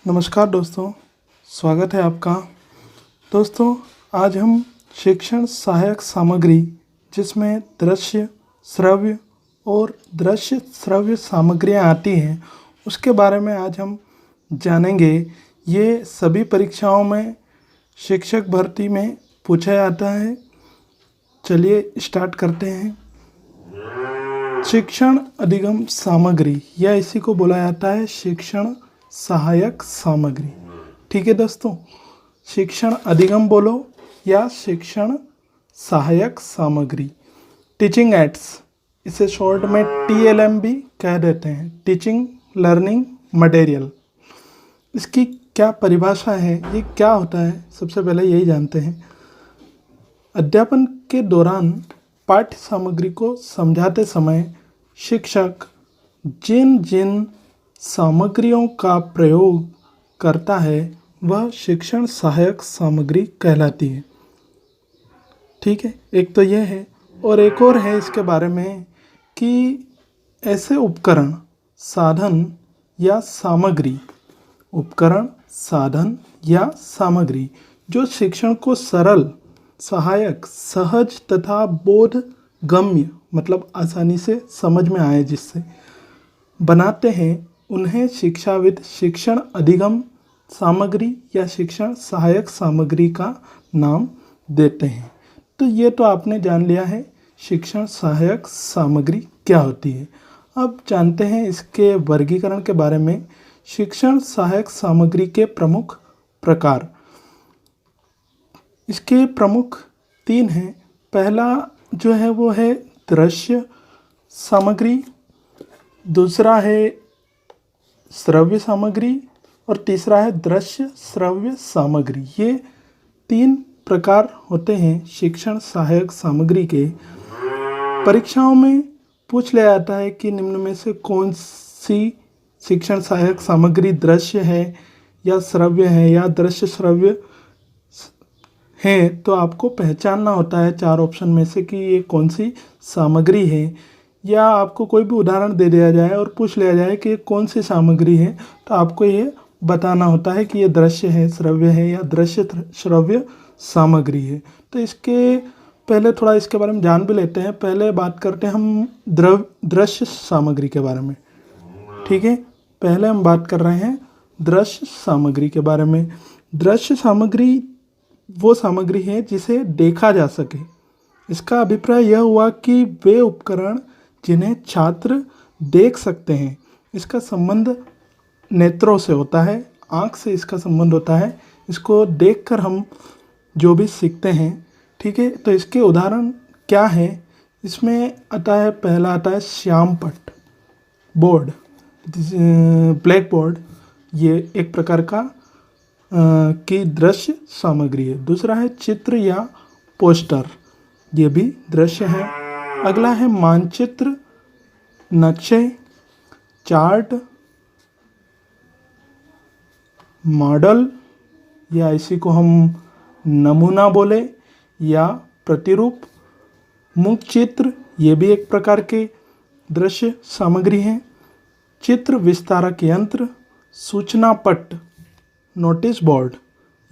नमस्कार दोस्तों, स्वागत है आपका। दोस्तों, आज हम शिक्षण सहायक सामग्री जिसमें दृश्य, श्रव्य और दृश्य श्रव्य सामग्रियाँ आती हैं उसके बारे में आज हम जानेंगे। ये सभी परीक्षाओं में शिक्षक भर्ती में पूछा जाता है। चलिए स्टार्ट करते हैं। शिक्षण अधिगम सामग्री या इसी को बोला जाता है शिक्षण सहायक सामग्री। ठीक है दोस्तों, शिक्षण अधिगम बोलो या शिक्षण सहायक सामग्री। टीचिंग एड्स, इसे शॉर्ट में TLM भी कह देते हैं, टीचिंग लर्निंग मटेरियल। इसकी क्या परिभाषा है, ये क्या होता है, सबसे पहले यही जानते हैं। अध्यापन के दौरान पाठ्य सामग्री को समझाते समय शिक्षक जिन जिन सामग्रियों का प्रयोग करता है वह शिक्षण सहायक सामग्री कहलाती है। ठीक है, एक तो यह है और एक और है इसके बारे में कि ऐसे उपकरण, साधन या सामग्री, उपकरण, साधन या सामग्री जो शिक्षण को सरल, सहायक, सहज तथा बोधगम्य मतलब आसानी से समझ में आए जिससे बनाते हैं, उन्हें शिक्षाविद शिक्षण अधिगम सामग्री या शिक्षण सहायक सामग्री का नाम देते हैं। तो ये तो आपने जान लिया है शिक्षण सहायक सामग्री क्या होती है। अब जानते हैं इसके वर्गीकरण के बारे में। शिक्षण सहायक सामग्री के प्रमुख प्रकार, इसके प्रमुख 3 हैं। पहला जो है वो है दृश्य सामग्री, दूसरा है श्रव्य सामग्री और तीसरा है दृश्य श्रव्य सामग्री। ये 3 प्रकार होते हैं शिक्षण सहायक सामग्री के। परीक्षाओं में पूछ लिया जाता है कि निम्न में से कौन सी शिक्षण सहायक सामग्री दृश्य है या श्रव्य है या दृश्य श्रव्य है, तो आपको पहचानना होता है 4 ऑप्शन में से कि ये कौन सी सामग्री है। या आपको कोई भी उदाहरण दे दिया जाए और पूछ लिया जाए कि ये कौन सी सामग्री है, तो आपको ये बताना होता है कि ये दृश्य है, श्रव्य है या दृश्य श्रव्य सामग्री है। तो इसके पहले थोड़ा इसके बारे में जान भी लेते हैं। पहले बात करते हैं हम दृश्य सामग्री के बारे में। ठीक है, पहले हम बात कर रहे हैं दृश्य सामग्री के बारे में। दृश्य सामग्री वो सामग्री है जिसे देखा जा सके। इसका अभिप्राय यह हुआ कि वे उपकरण जिन्हें छात्र देख सकते हैं। इसका संबंध नेत्रों से होता है, आँख से इसका संबंध होता है। इसको देखकर हम जो भी सीखते हैं। ठीक है, तो इसके उदाहरण क्या है, इसमें आता है, पहला आता है श्यामपट्ट बोर्ड, ब्लैक बोर्ड, ये एक प्रकार का की दृश्य सामग्री है। दूसरा है चित्र या पोस्टर, ये भी दृश्य है। अगला है मानचित्र, नक्शे, चार्ट, मॉडल या इसी को हम नमूना बोले या प्रतिरूप, मुख चित्र, ये भी एक प्रकार के दृश्य सामग्री हैं। चित्र विस्तारक यंत्र, सूचना पट्ट, नोटिस बोर्ड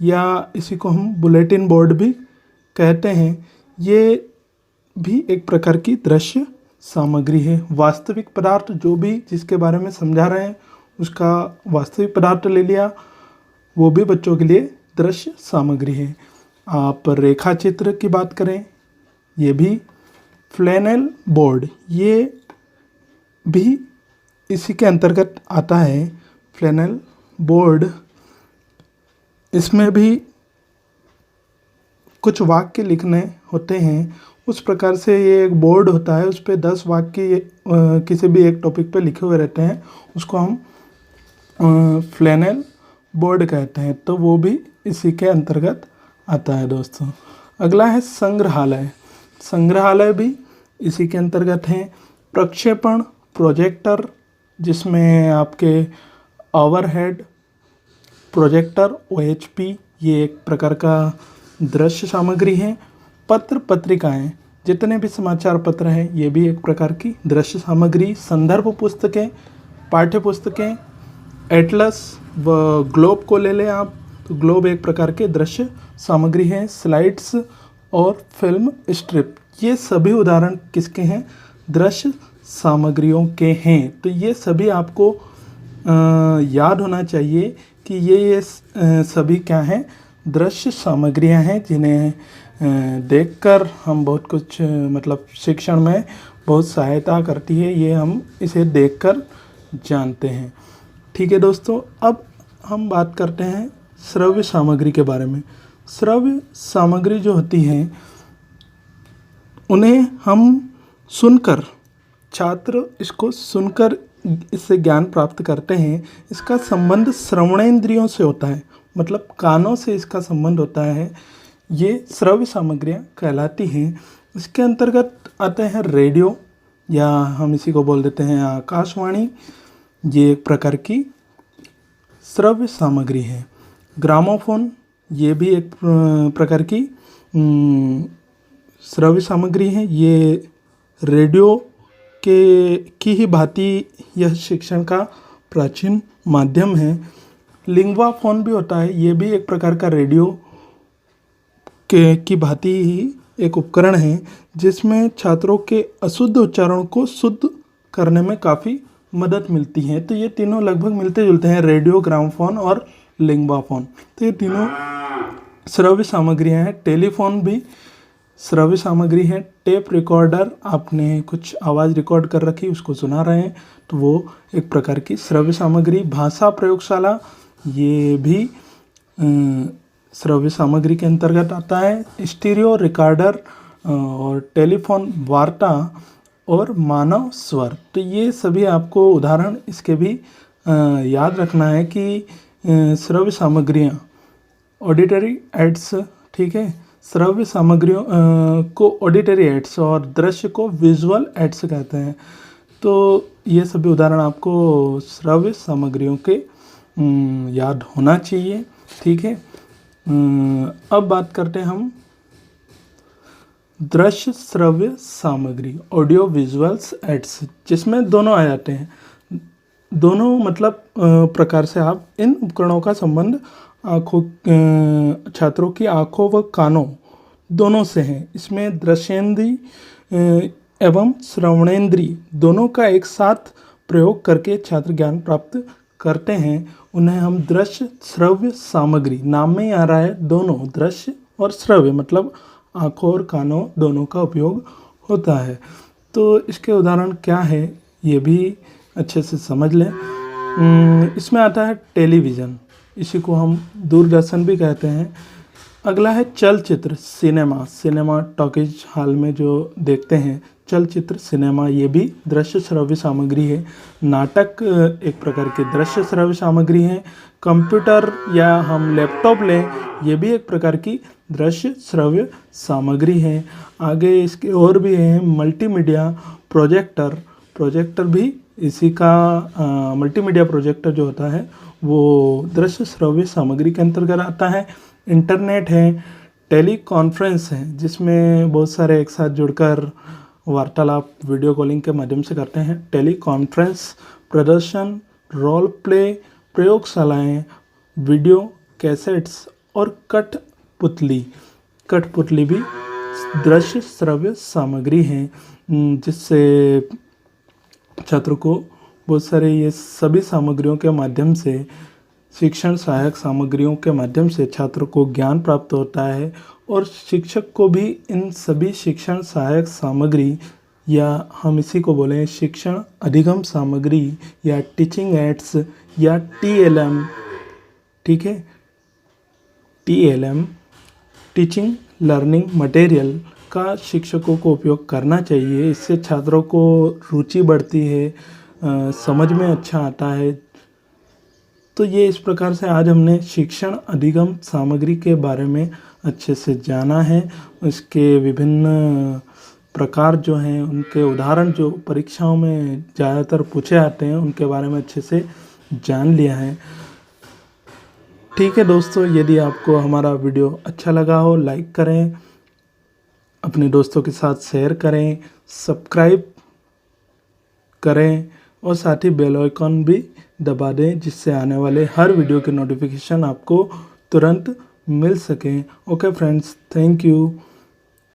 या इसी को हम बुलेटिन बोर्ड भी कहते हैं, ये भी एक प्रकार की दृश्य सामग्री है। वास्तविक पदार्थ, जो भी जिसके बारे में समझा रहे हैं उसका वास्तविक पदार्थ ले लिया, वो भी बच्चों के लिए दृश्य सामग्री है। आप रेखा चित्र की बात करें, ये भी फ्लैनेल बोर्ड, ये भी इसी के अंतर्गत आता है। फ्लैनेल बोर्ड, इसमें भी कुछ वाक्य लिखने होते हैं, उस प्रकार से ये एक बोर्ड होता है, उस पर 10 वाक्य किसी भी एक टॉपिक पे लिखे हुए रहते हैं, उसको हम फ्लैनेल बोर्ड कहते हैं। तो वो भी इसी के अंतर्गत आता है दोस्तों। अगला है संग्रहालय। संग्रहालय भी इसी के अंतर्गत हैं। प्रक्षेपण, प्रोजेक्टर, जिसमें आपके ओवरहेड प्रोजेक्टर OHP, ये एक प्रकार का दृश्य सामग्री है। पत्र पत्रिकाएं, जितने भी समाचार पत्र हैं, ये भी एक प्रकार की दृश्य सामग्री। संदर्भ पुस्तकें, पाठ्य पुस्तकें, एटलस व ग्लोब को ले लें आप, तो ग्लोब एक प्रकार के दृश्य सामग्री है। स्लाइड्स और फिल्म स्ट्रिप, ये सभी उदाहरण किसके हैं? दृश्य सामग्रियों के हैं। तो ये सभी आपको याद होना चाहिए कि ये सभी क्या हैं? दृश्य सामग्रियां हैं, जिन्हें देखकर हम बहुत कुछ मतलब शिक्षण में बहुत सहायता करती है। ये हम इसे देखकर जानते हैं। ठीक है दोस्तों, अब हम बात करते हैं श्रव्य सामग्री के बारे में। श्रव्य सामग्री जो होती हैं उन्हें हम सुनकर, छात्र इसको सुनकर इससे ज्ञान प्राप्त करते हैं। इसका संबंध श्रवणेंद्रियों से होता है, मतलब कानों से इसका संबंध होता है। ये श्रव्य सामग्रियाँ कहलाती हैं। इसके अंतर्गत आते हैं रेडियो, या हम इसी को बोल देते हैं आकाशवाणी, ये एक प्रकार की श्रव्य सामग्री है। ग्रामोफोन, ये भी एक प्रकार की श्रव्य सामग्री है। ये रेडियो की ही भांति यह शिक्षण का प्राचीन माध्यम है। लिंग्वा फोन भी होता है, ये भी एक प्रकार का रेडियो की भांति ही एक उपकरण है, जिसमें छात्रों के अशुद्ध उच्चारण को शुद्ध करने में काफ़ी मदद मिलती है। तो ये तीनों लगभग मिलते जुलते हैं, रेडियो, ग्रामोफोन और लिंग्वा फोन। तो ये तीनों श्रव्य सामग्रियाँ हैं। टेलीफोन भी श्रव्य सामग्री है। टेप रिकॉर्डर, आपने कुछ आवाज़ रिकॉर्ड कर रखी, उसको सुना रहे हैं, तो वो एक प्रकार की श्रव्य सामग्री। भाषा प्रयोगशाला, ये भी श्रव्य सामग्री के अंतर्गत आता है। स्टीरियो रिकॉर्डर और टेलीफोन, वार्ता और मानव स्वर, तो ये सभी आपको उदाहरण इसके भी याद रखना है कि श्रव्य सामग्रियाँ, ऑडिटरी एड्स, ठीक है, श्रव्य सामग्रियों को ऑडिटरी एड्स और दृश्य को विजुअल एड्स कहते हैं। तो ये सभी उदाहरण आपको श्रव्य सामग्रियों के याद होना चाहिए। ठीक है, अब बात करते हैं हम दृश्य श्रव्य सामग्री, ऑडियो विजुअल्स एड्स, जिसमें दोनों आ जाते हैं। दोनों मतलब प्रकार से आप इन उपकरणों का संबंध छात्रों की आँखों व कानों दोनों से हैं। इसमें दृश्येंद्रिय एवं श्रवणेंद्रिय दोनों का एक साथ प्रयोग करके छात्र ज्ञान प्राप्त करते हैं। उन्हें हम दृश्य श्रव्य सामग्री, नाम में ही आ रहा है, दोनों दृश्य और श्रव्य, मतलब आँखों और कानों दोनों का उपयोग होता है। तो इसके उदाहरण क्या है ये भी अच्छे से समझ लें। इसमें आता है टेलीविज़न, इसी को हम दूरदर्शन भी कहते हैं। अगला है चलचित्र, सिनेमा टॉकीज हॉल में जो देखते हैं, चलचित्र सिनेमा, ये भी दृश्य श्रव्य सामग्री है। नाटक एक प्रकार की दृश्य श्रव्य सामग्री है। कंप्यूटर या हम लैपटॉप लें, ये भी एक प्रकार की दृश्य श्रव्य सामग्री है। आगे इसके और भी हैं, मल्टीमीडिया प्रोजेक्टर भी इसी का मल्टीमीडिया प्रोजेक्टर जो होता है वो दृश्य श्रव्य सामग्री के अंतर्गत आता है। इंटरनेट है, टेली कॉन्फ्रेंस है, जिसमें बहुत सारे एक साथ जुड़कर वार्तालाप वीडियो कॉलिंग के माध्यम से करते हैं। टेली कॉन्फ्रेंस, प्रदर्शन, रोल प्ले, प्रयोगशालाएँ, वीडियो कैसेट्स और कठपुतली भी दृश्य श्रव्य सामग्री हैं, जिससे छात्रों को बहुत सारे ये सभी सामग्रियों के माध्यम से, शिक्षण सहायक सामग्रियों के माध्यम से छात्रों को ज्ञान प्राप्त होता है। और शिक्षक को भी इन सभी शिक्षण सहायक सामग्री, या हम इसी को बोलें शिक्षण अधिगम सामग्री या टीचिंग एड्स या TLM, ठीक है, TLM टीचिंग लर्निंग मटेरियल का शिक्षकों को उपयोग करना चाहिए। इससे छात्रों को रुचि बढ़ती है, समझ में अच्छा आता है। तो ये इस प्रकार से आज हमने शिक्षण अधिगम सामग्री के बारे में अच्छे से जाना है। इसके विभिन्न प्रकार जो हैं, उनके उदाहरण जो परीक्षाओं में ज़्यादातर पूछे आते हैं, उनके बारे में अच्छे से जान लिया है। ठीक है दोस्तों, यदि आपको हमारा वीडियो अच्छा लगा हो, लाइक करें, अपने दोस्तों के साथ शेयर करें, सब्सक्राइब करें और साथ ही बेल आइकन भी दबा दें, जिससे आने वाले हर वीडियो के नोटिफिकेशन आपको तुरंत मिल सकें। Okay friends, thank you.